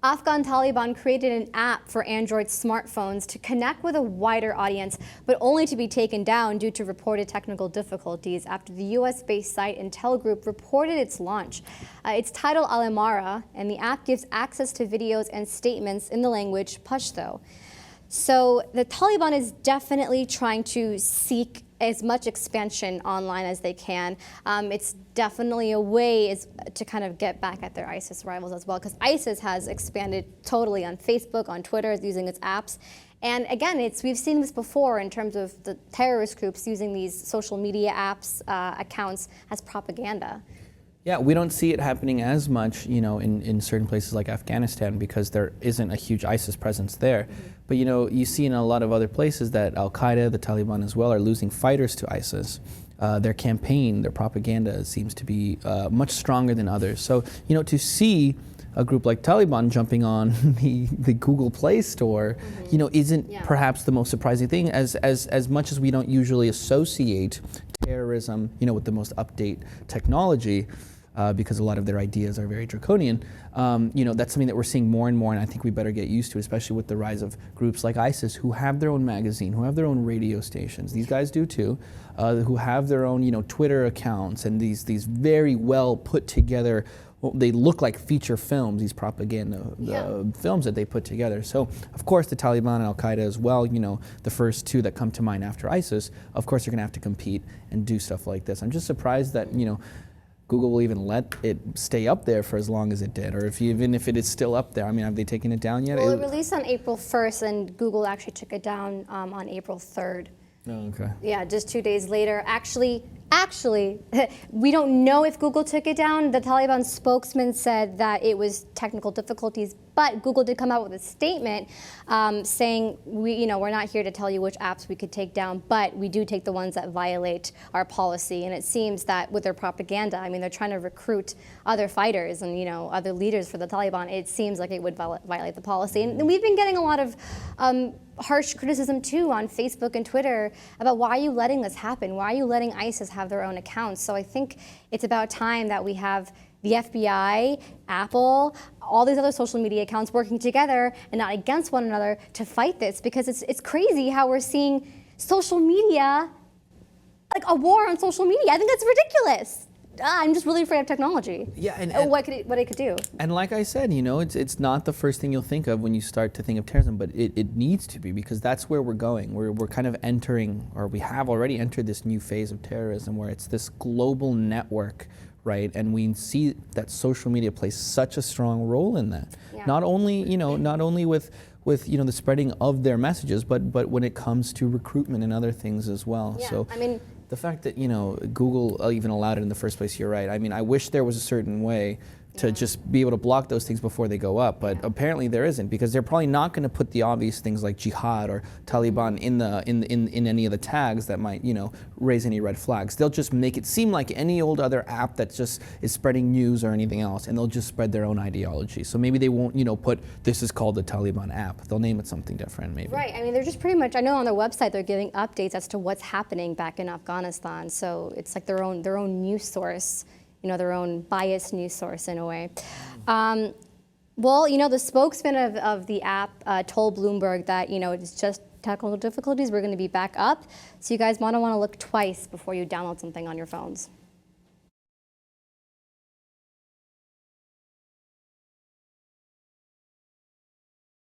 Afghan Taliban created an app for Android smartphones to connect with a wider audience, but only to be taken down due to reported technical difficulties after the US-based site Intel Group reported its launch. It's titled Alemarah, and the app gives access to videos and statements in the language Pashto. So the Taliban is definitely trying to seek as much expansion online as they can. It's definitely a way to kind of get back at their ISIS rivals as well, because ISIS has expanded totally on Facebook, on Twitter, using its apps. And again, we've seen this before in terms of the terrorist groups using these social media apps, accounts as propaganda. Yeah, we don't see it happening as much, in certain places like Afghanistan because there isn't a huge ISIS presence there. Mm-hmm. But you see in a lot of other places that Al-Qaeda, the Taliban as well, are losing fighters to ISIS. Their campaign, their propaganda seems to be much stronger than others. So, to see a group like Taliban jumping on the Google Play Store, mm-hmm. Isn't perhaps the most surprising thing, as much as we don't usually associate terrorism, with the most update technology. Because a lot of their ideas are very draconian. That's something that we're seeing more and more, and I think we better get used to, especially with the rise of groups like ISIS, who have their own magazine, who have their own radio stations. These guys do too, who have their own, Twitter accounts, and these very well put together. Well, they look like feature films, these propaganda films that they put together. So, of course, the Taliban and Al-Qaeda as well, the first two that come to mind after ISIS, of course, they're going to have to compete and do stuff like this. I'm just surprised that, Google will even let it stay up there for as long as it did, or even if it is still up there. I mean, have they taken it down yet? Well, it released on April 1st, and Google actually took it down on April 3rd. Oh, okay. Yeah, just 2 days later. Actually, we don't know if Google took it down. The Taliban spokesman said that it was technical difficulties, but Google did come out with a statement saying, we're not here to tell you which apps we could take down, but we do take the ones that violate our policy. And it seems that with their propaganda, they're trying to recruit other fighters and, other leaders for the Taliban. It seems like it would violate the policy. And we've been getting a lot of harsh criticism too on Facebook and Twitter about why are you letting this happen? Why are you letting ISIS have their own accounts? So I think it's about time that we have the FBI, Apple, all these other social media accounts working together and not against one another to fight this, because it's crazy how we're seeing social media, like a war on social media. I think that's ridiculous. I'm just really afraid of technology. Yeah, and what it could do. And like I said, it's not the first thing you'll think of when you start to think of terrorism, but it needs to be, because that's where we're going. We're kind of entering, or we have already entered, this new phase of terrorism where it's this global network, right? And we see that social media plays such a strong role in that. Yeah. Not only with the spreading of their messages, but when it comes to recruitment and other things as well. Yeah. So the fact that Google even allowed it in the first place, you're right. I wish there was a certain way to just be able to block those things before they go up, but apparently there isn't, because they're probably not going to put the obvious things like jihad or Taliban in any of the tags that might raise any red flags. They'll just make it seem like any old other app that just is spreading news or anything else, and they'll just spread their own ideology. So maybe they won't put this is called the Taliban app. They'll name it something different maybe. Right. They're just pretty much, I know on their website they're giving updates as to what's happening back in Afghanistan. So it's like their own news source. Their own biased news source in a way. Well, the spokesman of the app told Bloomberg that, it's just technical difficulties. We're going to be back up. So you guys want to look twice before you download something on your phones.